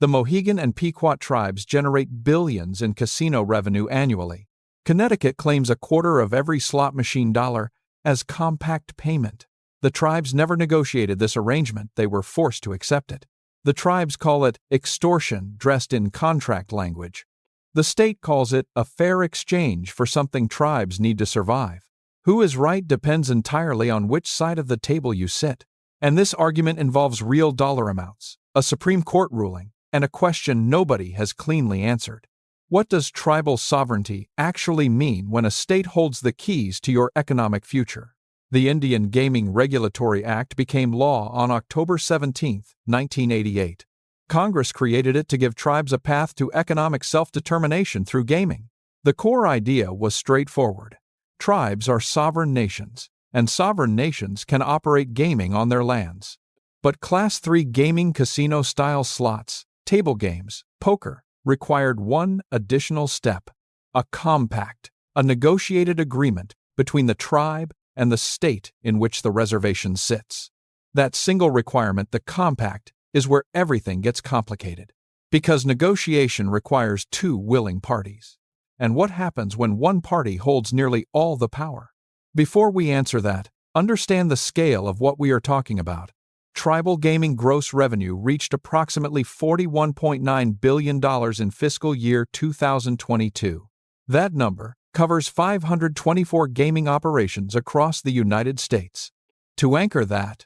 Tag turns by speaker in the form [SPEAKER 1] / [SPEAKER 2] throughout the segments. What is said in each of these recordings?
[SPEAKER 1] The Mohegan and Pequot tribes generate billions in casino revenue annually. Connecticut claims a quarter of every slot machine dollar as compact payment. The tribes never negotiated this arrangement, they were forced to accept it. The tribes call it extortion dressed in contract language. The state calls it a fair exchange for something tribes need to survive. Who is right depends entirely on which side of the table you sit. And this argument involves real dollar amounts, a Supreme Court ruling, and a question nobody has cleanly answered. What does tribal sovereignty actually mean when a state holds the keys to your economic future? The Indian Gaming Regulatory Act became law on October 17, 1988. Congress created it to give tribes a path to economic self-determination through gaming. The core idea was straightforward. Tribes are sovereign nations, and sovereign nations can operate gaming on their lands. But Class 3 gaming casino-style slots, table games, poker, required one additional step: a compact, a negotiated agreement between the tribe and the state in which the reservation sits. That single requirement, the compact, is where everything gets complicated, because negotiation requires two willing parties. And what happens when one party holds nearly all the power? Before we answer that, understand the scale of what we are talking about. Tribal gaming gross revenue reached approximately $41.9 billion in fiscal year 2022. That number covers 524 gaming operations across the United States. To anchor that,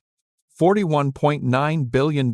[SPEAKER 1] $41.9 billion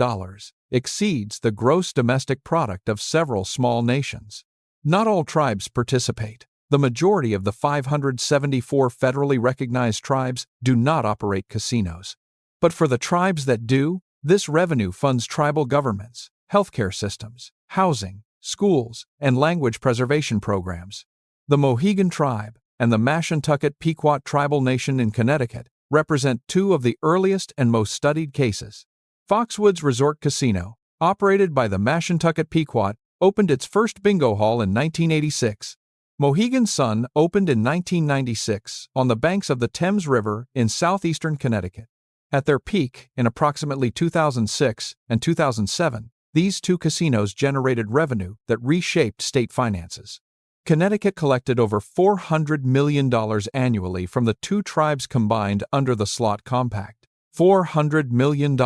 [SPEAKER 1] exceeds the gross domestic product of several small nations. Not all tribes participate. The majority of the 574 federally recognized tribes do not operate casinos. But for the tribes that do, this revenue funds tribal governments, healthcare systems, housing, schools, and language preservation programs. The Mohegan tribe and the Mashantucket Pequot tribal nation in Connecticut represent two of the earliest and most studied cases. Foxwoods Resort Casino, operated by the Mashantucket Pequot, opened its first bingo hall in 1986. Mohegan Sun opened in 1996 on the banks of the Thames River in southeastern Connecticut. At their peak, in approximately 2006 and 2007, these two casinos generated revenue that reshaped state finances. Connecticut collected over $400 million annually from the two tribes combined under the slot compact. $400 million,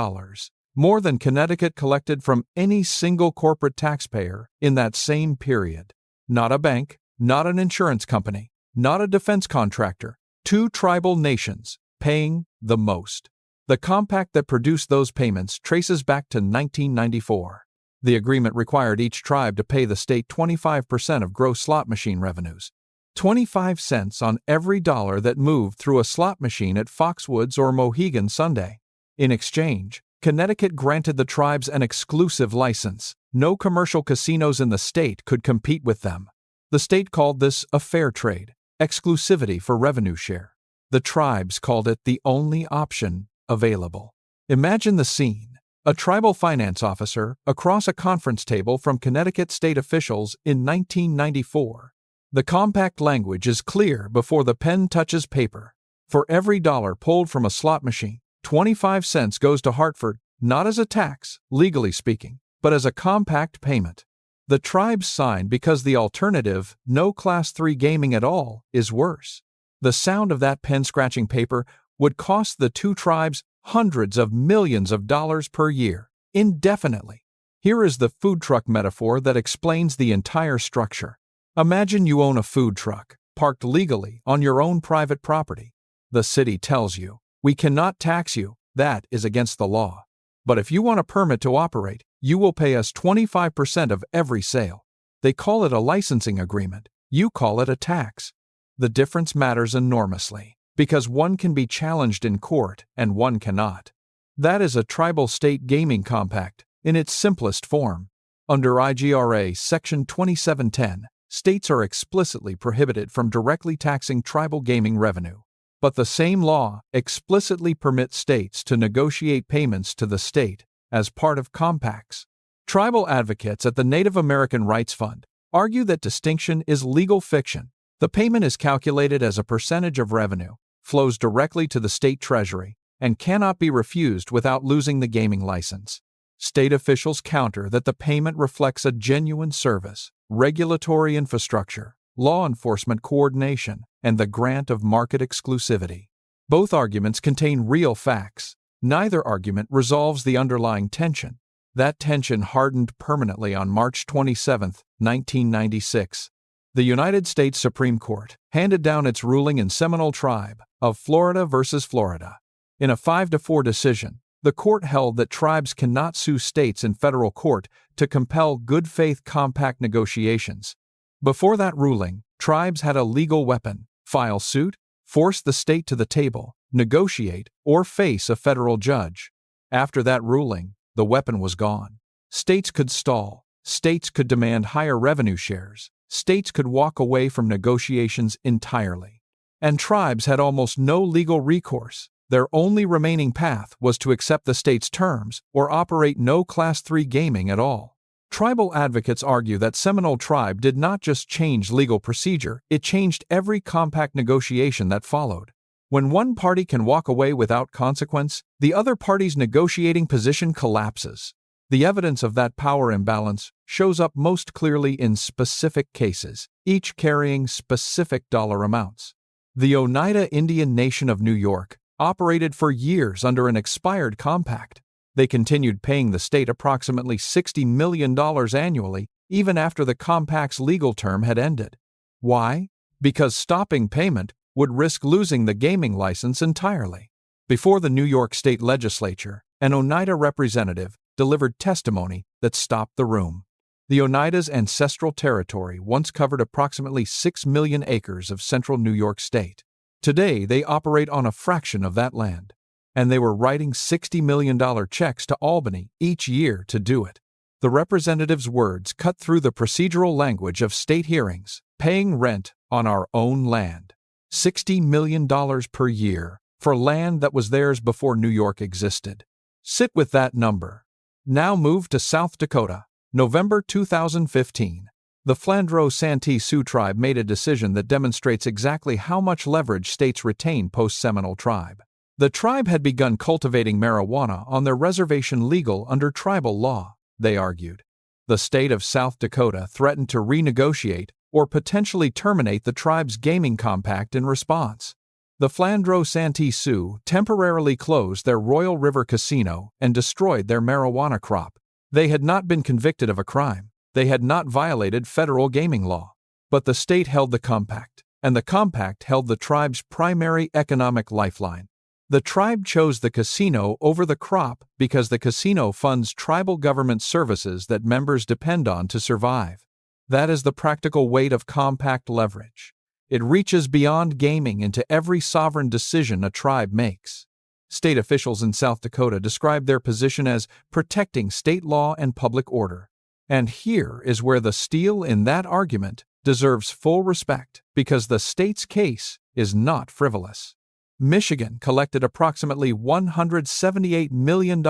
[SPEAKER 1] more than Connecticut collected from any single corporate taxpayer in that same period. Not a bank, not an insurance company, not a defense contractor. Two tribal nations paying the most. The compact that produced those payments traces back to 1994. The agreement required each tribe to pay the state 25% of gross slot machine revenues. 25 cents on every dollar that moved through a slot machine at Foxwoods or Mohegan Sunday. In exchange, Connecticut granted the tribes an exclusive license. No commercial casinos in the state could compete with them. The state called this a fair trade, exclusivity for revenue share. The tribes called it the only option available. Imagine the scene. A tribal finance officer across a conference table from Connecticut state officials in 1994. The compact language is clear before the pen touches paper. For every dollar pulled from a slot machine, 25 cents goes to Hartford, not as a tax, legally speaking, but as a compact payment. The tribes sign because the alternative, no Class 3 gaming at all, is worse. The sound of that pen-scratching paper would cost the two tribes hundreds of millions of dollars per year, indefinitely. Here is the food truck metaphor that explains the entire structure. Imagine you own a food truck, parked legally on your own private property. The city tells you, "We cannot tax you, that is against the law. But if you want a permit to operate, you will pay us 25% of every sale." They call it a licensing agreement. You call it a tax. The difference matters enormously, because one can be challenged in court and one cannot. That is a tribal state gaming compact in its simplest form. Under IGRA Section 2710, states are explicitly prohibited from directly taxing tribal gaming revenue. But the same law explicitly permits states to negotiate payments to the state as part of compacts. Tribal advocates at the Native American Rights Fund argue that distinction is legal fiction. The payment is calculated as a percentage of revenue, flows directly to the state treasury, and cannot be refused without losing the gaming license. State officials counter that the payment reflects a genuine service, regulatory infrastructure, law enforcement coordination, and the grant of market exclusivity. Both arguments contain real facts. Neither argument resolves the underlying tension. That tension hardened permanently on March 27, 1996. The United States Supreme Court handed down its ruling in Seminole Tribe of Florida versus Florida. In a 5-4 decision, the court held that tribes cannot sue states in federal court to compel good faith compact negotiations. Before that ruling, tribes had a legal weapon: file suit, force the state to the table, negotiate, or face a federal judge. After that ruling, the weapon was gone. States could stall, states could demand higher revenue shares, states could walk away from negotiations entirely. And tribes had almost no legal recourse. Their only remaining path was to accept the state's terms or operate no Class III gaming at all. Tribal advocates argue that Seminole Tribe did not just change legal procedure, it changed every compact negotiation that followed. When one party can walk away without consequence, the other party's negotiating position collapses. The evidence of that power imbalance shows up most clearly in specific cases, each carrying specific dollar amounts. The Oneida Indian Nation of New York operated for years under an expired compact. They continued paying the state approximately $60 million annually, even after the compact's legal term had ended. Why? Because stopping payment would risk losing the gaming license entirely. Before the New York State Legislature, an Oneida representative delivered testimony that stopped the room. The Oneida's ancestral territory once covered approximately 6 million acres of central New York State. Today, they operate on a fraction of that land, and they were writing $60 million checks to Albany each year to do it. The representative's words cut through the procedural language of state hearings: paying rent on our own land. $60 million per year for land that was theirs before New York existed. Sit with that number. Now move to South Dakota. November 2015. The Flandreau Santee Sioux tribe made a decision that demonstrates exactly how much leverage states retain post-Seminole Tribe. The tribe had begun cultivating marijuana on their reservation legal under tribal law, they argued. The state of South Dakota threatened to renegotiate or potentially terminate the tribe's gaming compact in response. The Flandreau Santee Sioux temporarily closed their Royal River Casino and destroyed their marijuana crop. They had not been convicted of a crime. They had not violated federal gaming law. But the state held the compact, and the compact held the tribe's primary economic lifeline. The tribe chose the casino over the crop because the casino funds tribal government services that members depend on to survive. That is the practical weight of compact leverage. It reaches beyond gaming into every sovereign decision a tribe makes. State officials in South Dakota described their position as protecting state law and public order. And here is where the steel in that argument deserves full respect, because the state's case is not frivolous. Michigan collected approximately $178 million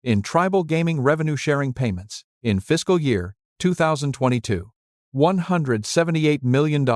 [SPEAKER 1] in tribal gaming revenue-sharing payments in fiscal year 2022. $178 million,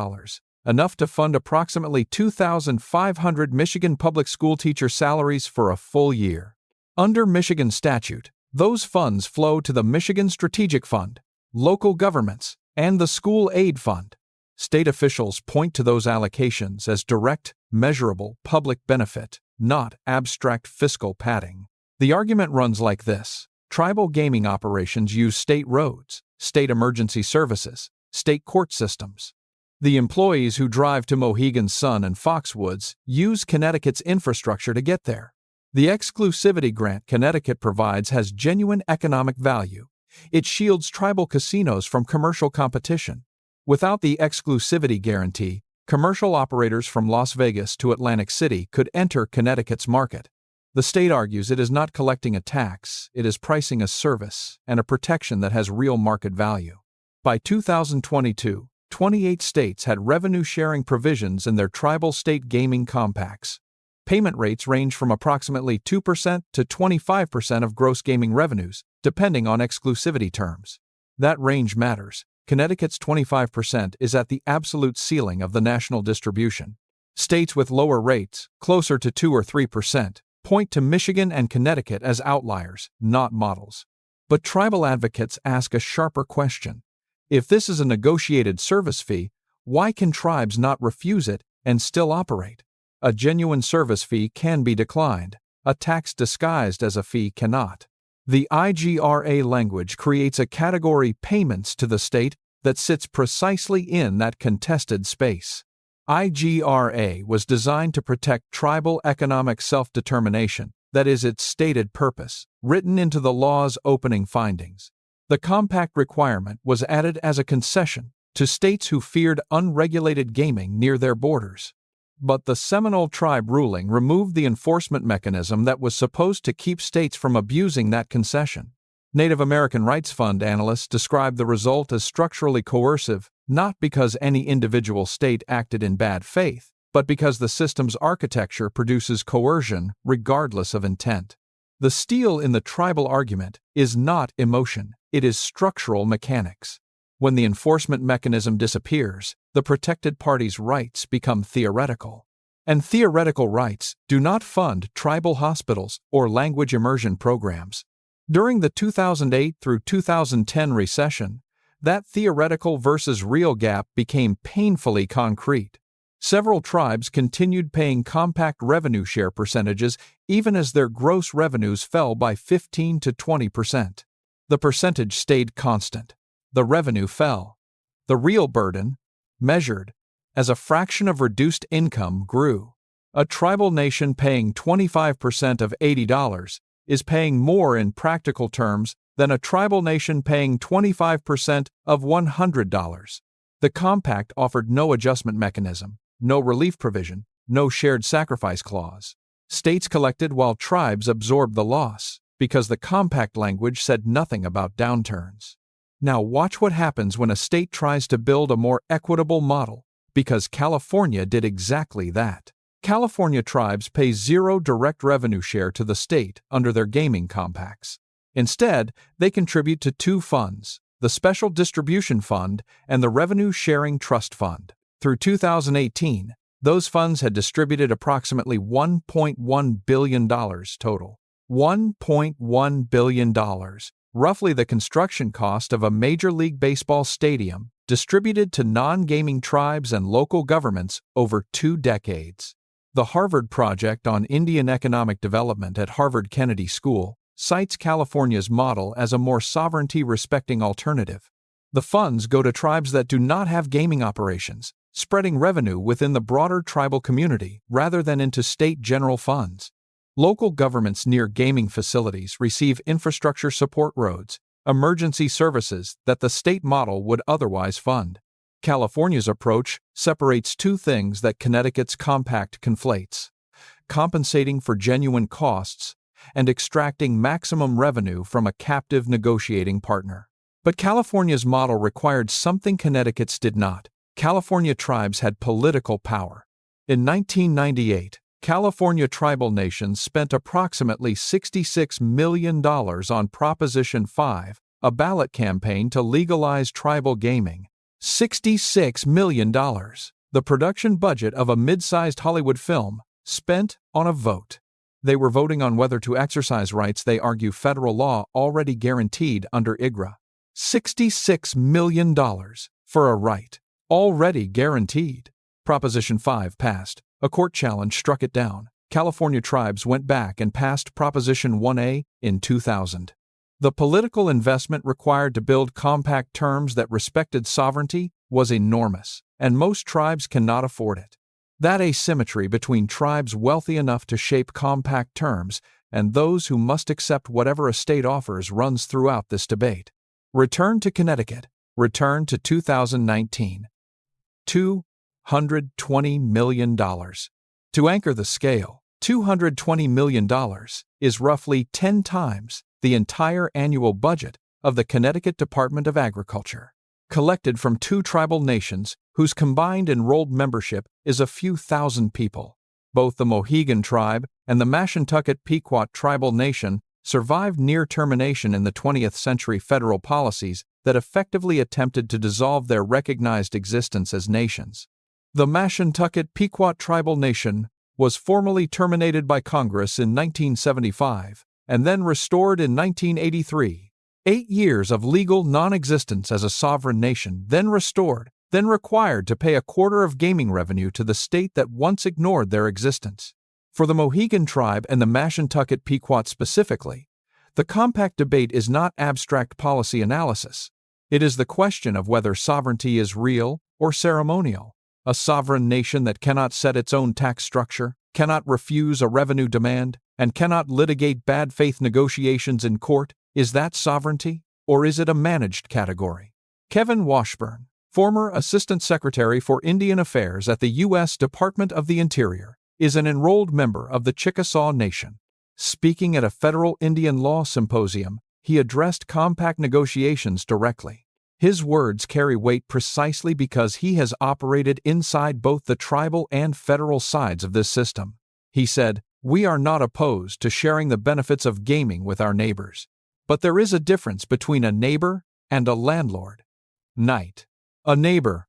[SPEAKER 1] enough to fund approximately 2,500 Michigan public school teacher salaries for a full year. Under Michigan statute, those funds flow to the Michigan Strategic Fund, local governments, and the School Aid Fund. State officials point to those allocations as direct, measurable public benefit, not abstract fiscal padding. The argument runs like this: tribal gaming operations use state roads, state emergency services, state court systems. The employees who drive to Mohegan Sun and Foxwoods use Connecticut's infrastructure to get there. The exclusivity grant Connecticut provides has genuine economic value. It shields tribal casinos from commercial competition. Without the exclusivity guarantee, commercial operators from Las Vegas to Atlantic City could enter Connecticut's market. The state argues it is not collecting a tax, it is pricing a service and a protection that has real market value. By 2022, 28 states had revenue-sharing provisions in their tribal state gaming compacts. Payment rates range from approximately 2% to 25% of gross gaming revenues, depending on exclusivity terms. That range matters. Connecticut's 25% is at the absolute ceiling of the national distribution. States with lower rates, closer to 2 or 3%, point to Michigan and Connecticut as outliers, not models. But tribal advocates ask a sharper question. If this is a negotiated service fee, why can tribes not refuse it and still operate? A genuine service fee can be declined. A tax disguised as a fee cannot. The IGRA language creates a category payments to the state that sits precisely in that contested space. IGRA was designed to protect tribal economic self-determination, that is its stated purpose, written into the law's opening findings. The compact requirement was added as a concession to states who feared unregulated gaming near their borders. But the Seminole Tribe ruling removed the enforcement mechanism that was supposed to keep states from abusing that concession. Native American Rights Fund analysts describe the result as structurally coercive, not because any individual state acted in bad faith, but because the system's architecture produces coercion regardless of intent. The steel in the tribal argument is not emotion, it is structural mechanics. When the enforcement mechanism disappears, the protected party's rights become theoretical. And theoretical rights do not fund tribal hospitals or language immersion programs. During the 2008 through 2010 recession, that theoretical versus real gap became painfully concrete. Several tribes continued paying compact revenue share percentages even as their gross revenues fell by 15 to 20%. The percentage stayed constant. The revenue fell. The real burden, measured as a fraction of reduced income, grew. A tribal nation paying 25% of $80 is paying more in practical terms than a tribal nation paying 25% of $100. The compact offered no adjustment mechanism, no relief provision, no shared sacrifice clause. States collected while tribes absorbed the loss, because the compact language said nothing about downturns. Now watch what happens when a state tries to build a more equitable model, because California did exactly that. California tribes pay zero direct revenue share to the state under their gaming compacts. Instead, they contribute to two funds, the Special Distribution Fund and the Revenue Sharing Trust Fund. Through 2018, those funds had distributed approximately $1.1 billion total. $1.1 billion, roughly the construction cost of a Major League Baseball stadium, distributed to non-gaming tribes and local governments over 2 decades. The Harvard Project on Indian Economic Development at Harvard Kennedy School cites California's model as a more sovereignty-respecting alternative. The funds go to tribes that do not have gaming operations, spreading revenue within the broader tribal community rather than into state general funds. Local governments near gaming facilities receive infrastructure support roads, emergency services that the state model would otherwise fund. California's approach separates two things that Connecticut's compact conflates: compensating for genuine costs and extracting maximum revenue from a captive negotiating partner. But California's model required something Connecticut's did not. California tribes had political power. In 1998, California tribal nations spent approximately $66 million on Proposition 5, a ballot campaign to legalize tribal gaming. $66 million, the production budget of a mid-sized Hollywood film, spent on a vote. They were voting on whether to exercise rights they argue federal law already guaranteed under IGRA. $66 million for a right already guaranteed. Proposition 5 passed. A court challenge struck it down. California tribes went back and passed Proposition 1A in 2000. The political investment required to build compact terms that respected sovereignty was enormous, and most tribes cannot afford it. That asymmetry between tribes wealthy enough to shape compact terms and those who must accept whatever a state offers runs throughout this debate. Return to Connecticut. Return to 2019. $220 million. To anchor the scale, $220 million is roughly 10 times the entire annual budget of the Connecticut Department of Agriculture, collected from 2 tribal nations whose combined enrolled membership is a few thousand people. Both the Mohegan tribe and the Mashantucket Pequot tribal nation survived near termination in the 20th century federal policies that effectively attempted to dissolve their recognized existence as nations. The Mashantucket Pequot tribal nation was formally terminated by Congress in 1975 and then restored in 1983. 8 years of legal non-existence as a sovereign nation, then restored, then required to pay a quarter of gaming revenue to the state that once ignored their existence. For the Mohegan tribe and the Mashantucket Pequot specifically, the compact debate is not abstract policy analysis. It is the question of whether sovereignty is real or ceremonial. A sovereign nation that cannot set its own tax structure, cannot refuse a revenue demand, and cannot litigate bad faith negotiations in court, is that sovereignty, or is it a managed category? Kevin Washburn, former Assistant Secretary for Indian Affairs at the U.S. Department of the Interior, is an enrolled member of the Chickasaw Nation. Speaking at a federal Indian law symposium, he addressed compact negotiations directly. His words carry weight precisely because he has operated inside both the tribal and federal sides of this system. He said, "We are not opposed to sharing the benefits of gaming with our neighbors. But there is a difference between a neighbor and a landlord." Knight. A neighbor,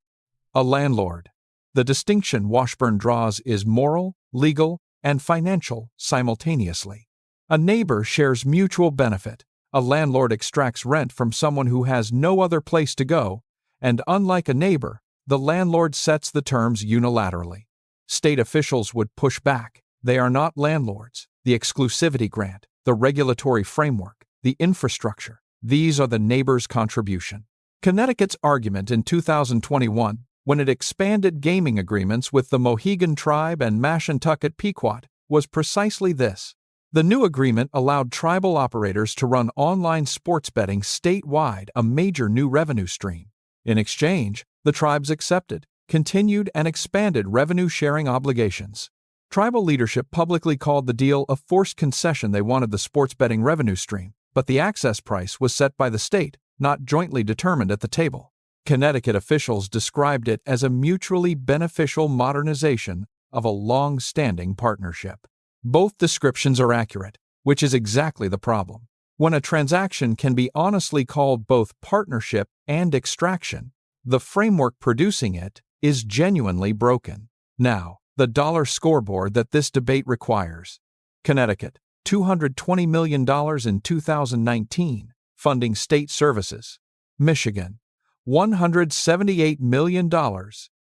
[SPEAKER 1] a landlord. The distinction Washburn draws is moral, legal, and financial simultaneously. A neighbor shares mutual benefit. A landlord extracts rent from someone who has no other place to go, and unlike a neighbor, the landlord sets the terms unilaterally. State officials would push back. They are not landlords. The exclusivity grant, the regulatory framework, the infrastructure, these are the neighbor's contribution. Connecticut's argument in 2021, when it expanded gaming agreements with the Mohegan tribe and Mashantucket Pequot, was precisely this. The new agreement allowed tribal operators to run online sports betting statewide, a major new revenue stream. In exchange, the tribes accepted, continued, and expanded revenue-sharing obligations. Tribal leadership publicly called the deal a forced concession. They wanted the sports betting revenue stream, but the access price was set by the state, not jointly determined at the table. Connecticut officials described it as a mutually beneficial modernization of a long-standing partnership. Both descriptions are accurate, which is exactly the problem. When a transaction can be honestly called both partnership and extraction, the framework producing it is genuinely broken. Now, the dollar scoreboard that this debate requires. Connecticut, $220 million in 2019, funding state services. Michigan, $178 million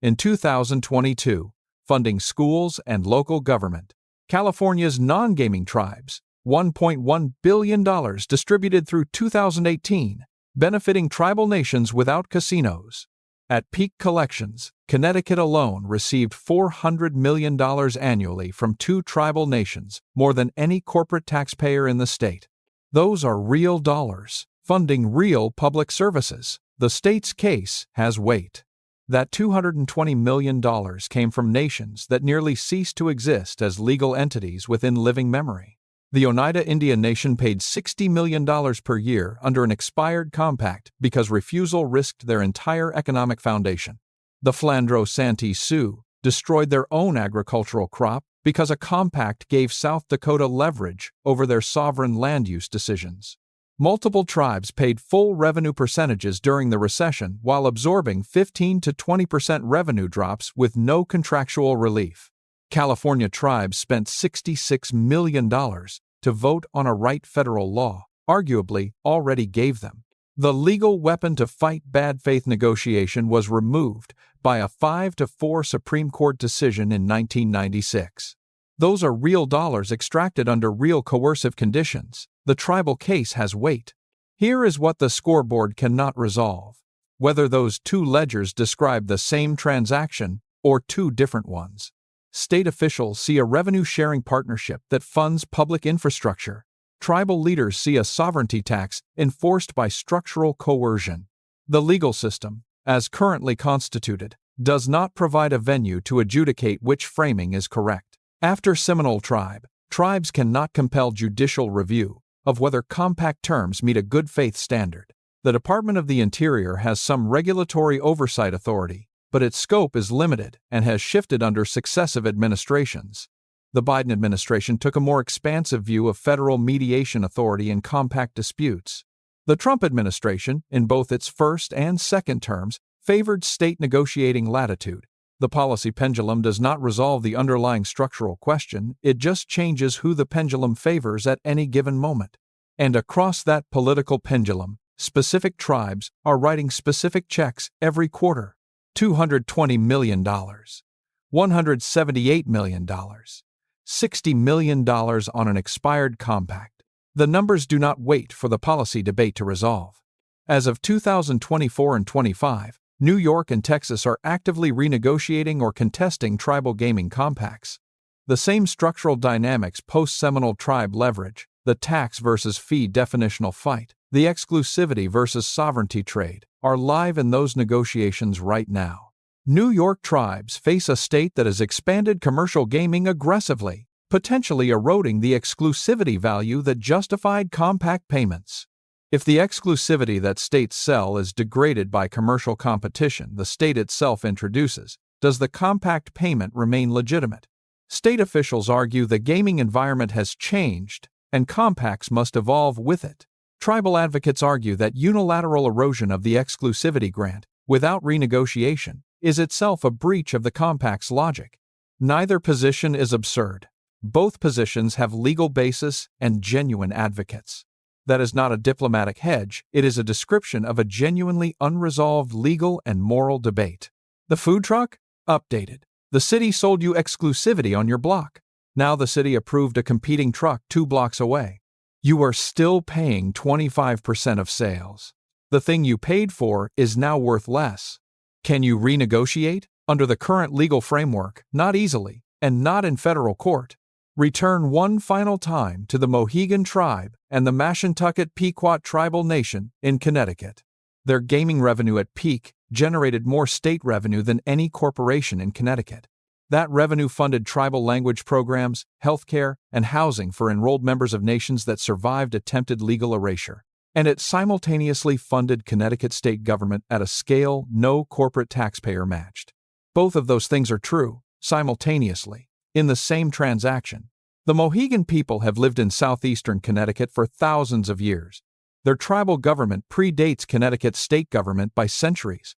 [SPEAKER 1] in 2022, funding schools and local government. California's non-gaming tribes, $1.1 billion distributed through 2018, benefiting tribal nations without casinos. At peak collections, Connecticut alone received $400 million annually from 2 tribal nations, more than any corporate taxpayer in the state. Those are real dollars, funding real public services. The state's case has weight. That $220 million came from nations that nearly ceased to exist as legal entities within living memory. The Oneida Indian Nation paid $60 million per year under an expired compact because refusal risked their entire economic foundation. The Flandreau Santee Sioux destroyed their own agricultural crop because a compact gave South Dakota leverage over their sovereign land use decisions. Multiple tribes paid full revenue percentages during the recession while absorbing 15 to 20% revenue drops with no contractual relief. California tribes spent $66 million to vote on a right federal law, arguably already gave them. The legal weapon to fight bad faith negotiation was removed by a 5-4 Supreme Court decision in 1996. Those are real dollars extracted under real coercive conditions. The tribal case has weight. Here is what the scoreboard cannot resolve: whether those 2 ledgers describe the same transaction or 2 different ones. State officials see a revenue-sharing partnership that funds public infrastructure. Tribal leaders see a sovereignty tax enforced by structural coercion. The legal system, as currently constituted, does not provide a venue to adjudicate which framing is correct. After Seminole Tribe, tribes cannot compel judicial review of whether compact terms meet a good faith standard. The Department of the Interior has some regulatory oversight authority, but its scope is limited and has shifted under successive administrations. The Biden administration took a more expansive view of federal mediation authority in compact disputes. The Trump administration, in both its first and second terms, favored state negotiating latitude. The policy pendulum does not resolve the underlying structural question, it just changes who the pendulum favors at any given moment. And across that political pendulum, Specific tribes are writing specific checks every quarter. $220 million, $178 million, $60 million on an expired compact. The numbers do not wait for the policy debate to resolve. As of 2024 and 25, New York and Texas are actively renegotiating or contesting tribal gaming compacts. The same structural dynamics post-Seminole tribe leverage, the tax versus fee definitional fight, the exclusivity versus sovereignty trade, are live in those negotiations right now. New York tribes face a state that has expanded commercial gaming aggressively, potentially eroding the exclusivity value that justified compact payments. If the exclusivity that states sell is degraded by commercial competition the state itself introduces, does the compact payment remain legitimate? State officials argue the gaming environment has changed, and compacts must evolve with it. Tribal advocates argue that unilateral erosion of the exclusivity grant, without renegotiation, is itself a breach of the compact's logic. Neither position is absurd. Both positions have legal basis and genuine advocates. That is not a diplomatic hedge, it is a description of a genuinely unresolved legal and moral debate. The food truck? Updated. The city sold you exclusivity on your block. Now the city approved a competing truck 2 blocks away. You are still paying 25% of sales. The thing you paid for is now worth less. Can you renegotiate? Under the current legal framework, not easily, and not in federal court. Return one final time to the Mohegan tribe and the Mashantucket Pequot tribal nation in Connecticut. Their gaming revenue at peak generated more state revenue than any corporation in Connecticut. That revenue funded tribal language programs, healthcare, and housing for enrolled members of nations that survived attempted legal erasure. And it simultaneously funded Connecticut state government at a scale no corporate taxpayer matched. Both of those things are true, simultaneously, in the same transaction. The Mohegan people have lived in southeastern Connecticut for thousands of years. Their tribal government predates Connecticut's state government by centuries.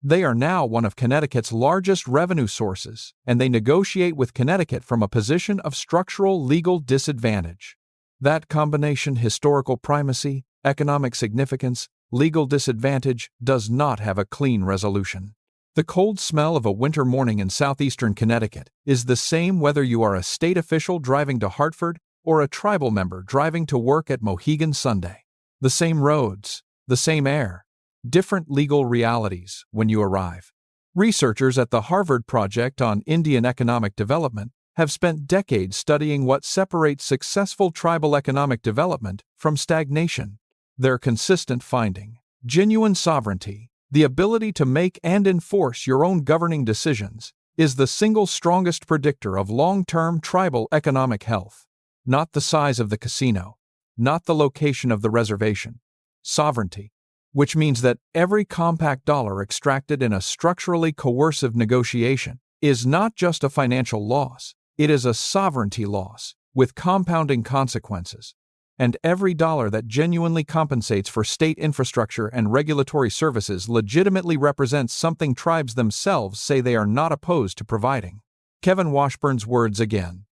[SPEAKER 1] They are now one of Connecticut's largest revenue sources, and they negotiate with Connecticut from a position of structural legal disadvantage. That combination, historical primacy, economic significance, legal disadvantage, does not have a clean resolution. The cold smell of a winter morning in southeastern Connecticut is the same whether you are a state official driving to Hartford or a tribal member driving to work at Mohegan Sunday. The same roads, the same air, different legal realities when you arrive. Researchers at the Harvard Project on Indian Economic Development have spent decades studying what separates successful tribal economic development from stagnation. Their consistent finding: genuine sovereignty, the ability to make and enforce your own governing decisions, is the single strongest predictor of long-term tribal economic health. Not the size of the casino, not the location of the reservation. Sovereignty, which means that every compact dollar extracted in a structurally coercive negotiation is not just a financial loss, it is a sovereignty loss, with compounding consequences. And every dollar that genuinely compensates for state infrastructure and regulatory services legitimately represents something tribes themselves say they are not opposed to providing. Kevin Washburn's words again.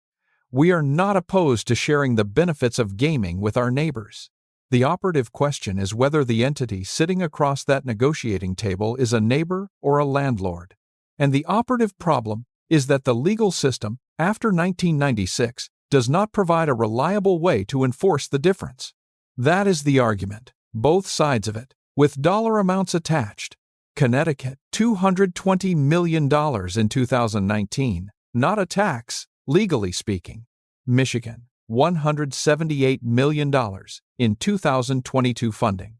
[SPEAKER 1] We are not opposed to sharing the benefits of gaming with our neighbors. The operative question is whether the entity sitting across that negotiating table is a neighbor or a landlord. And the operative problem is that the legal system, after 1996, does not provide a reliable way to enforce the difference. That is the argument, both sides of it, with dollar amounts attached. Connecticut, $220 million in 2019, not a tax, legally speaking. Michigan, $178 million in 2022 funding.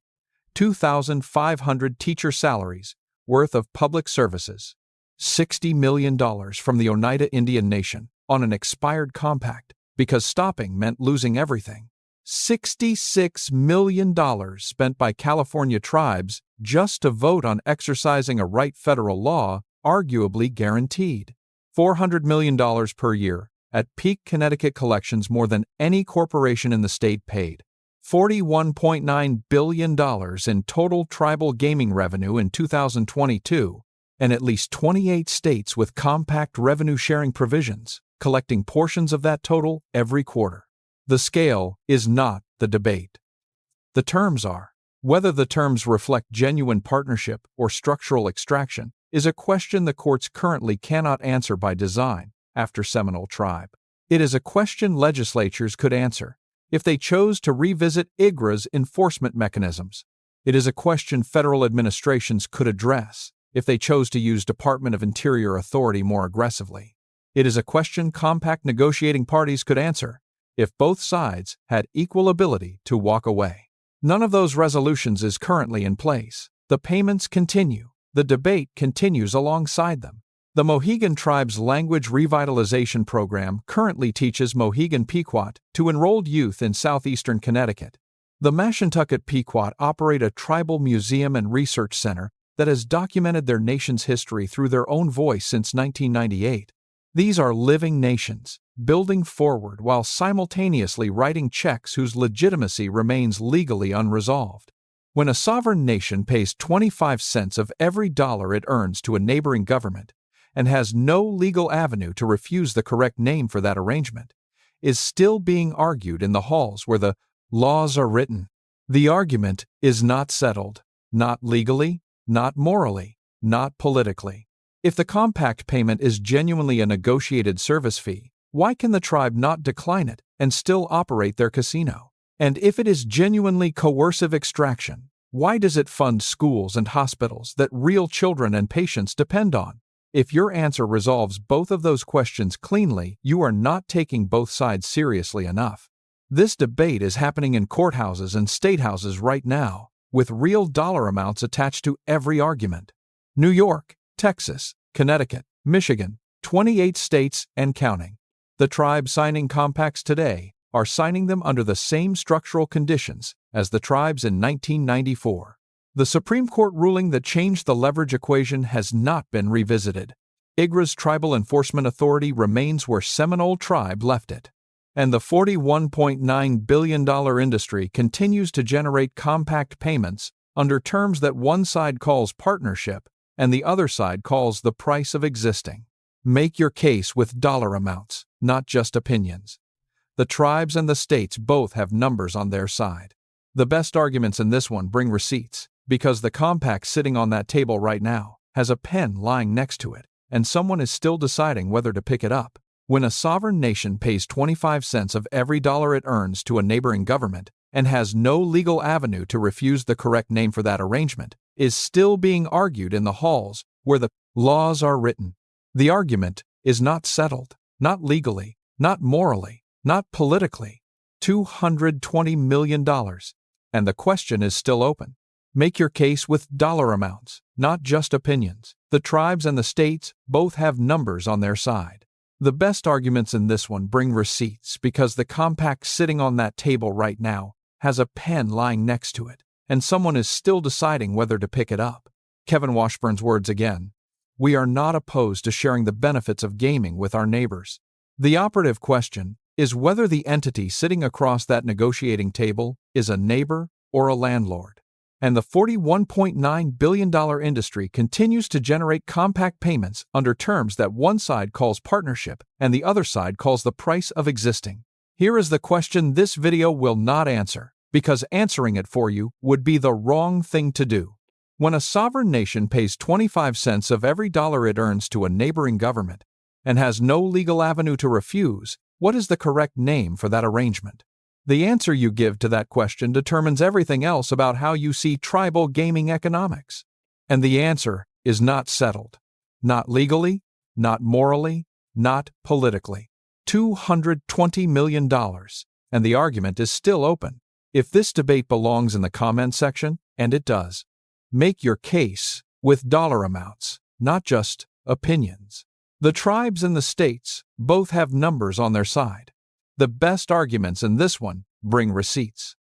[SPEAKER 1] 2,500 teacher salaries worth of public services. $60 million from the Oneida Indian Nation on an expired compact, because stopping meant losing everything. $66 million spent by California tribes just to vote on exercising a right federal law, arguably guaranteed. $400 million per year, at peak Connecticut collections more than any corporation in the state paid. $41.9 billion in total tribal gaming revenue in 2022, and at least 28 states with compact revenue-sharing provisions, collecting portions of that total every quarter. The scale is not the debate. The terms are. Whether the terms reflect genuine partnership or structural extraction is a question the courts currently cannot answer by design after Seminole Tribe. It is a question legislatures could answer if they chose to revisit IGRA's enforcement mechanisms. It is a question federal administrations could address if they chose to use Department of Interior authority more aggressively. It is a question compact negotiating parties could answer if both sides had equal ability to walk away. None of those resolutions is currently in place. The payments continue. The debate continues alongside them. The Mohegan Tribe's Language Revitalization Program currently teaches Mohegan Pequot to enrolled youth in southeastern Connecticut. The Mashantucket Pequot operate a tribal museum and research center that has documented their nation's history through their own voice since 1998. These are living nations, building forward while simultaneously writing checks whose legitimacy remains legally unresolved. When a sovereign nation pays 25 cents of every dollar it earns to a neighboring government and has no legal avenue to refuse the correct name for that arrangement, is still being argued in the halls where the laws are written. The argument is not settled, not legally, not morally, not politically. If the compact payment is genuinely a negotiated service fee, why can the tribe not decline it and still operate their casino? And if it is genuinely coercive extraction, why does it fund schools and hospitals that real children and patients depend on? If your answer resolves both of those questions cleanly, you are not taking both sides seriously enough. This debate is happening in courthouses and statehouses right now, with real dollar amounts attached to every argument. New York, Texas, Connecticut, Michigan, 28 states and counting. The tribes signing compacts today are signing them under the same structural conditions as the tribes in 1994. The Supreme Court ruling that changed the leverage equation has not been revisited. IGRA's tribal enforcement authority remains where Seminole Tribe left it. And the $41.9 billion industry continues to generate compact payments under terms that one side calls partnership and the other side calls the price of existing. Make your case with dollar amounts, not just opinions. The tribes and the states both have numbers on their side. The best arguments in this one bring receipts, because the compact sitting on that table right now has a pen lying next to it, and someone is still deciding whether to pick it up. When a sovereign nation pays 25 cents of every dollar it earns to a neighboring government and has no legal avenue to refuse the correct name for that arrangement, is still being argued in the halls where the laws are written. The argument is not settled, not legally, not morally, not politically. $220 million. And the question is still open. Make your case with dollar amounts, not just opinions. The tribes and the states both have numbers on their side. The best arguments in this one bring receipts because the compact sitting on that table right now has a pen lying next to it, and someone is still deciding whether to pick it up. Kevin Washburn's words again. We are not opposed to sharing the benefits of gaming with our neighbors. The operative question is whether the entity sitting across that negotiating table is a neighbor or a landlord. And the $41.9 billion industry continues to generate compact payments under terms that one side calls partnership and the other side calls the price of existing. Here is the question this video will not answer, because answering it for you would be the wrong thing to do. When a sovereign nation pays 25 cents of every dollar it earns to a neighboring government and has no legal avenue to refuse, what is the correct name for that arrangement? The answer you give to that question determines everything else about how you see tribal gaming economics. And the answer is not settled. Not legally, not morally, not politically. $220 million. And the argument is still open. If this debate belongs in the comment section, and it does, make your case with dollar amounts, not just opinions. The tribes and the states both have numbers on their side. The best arguments in this one bring receipts.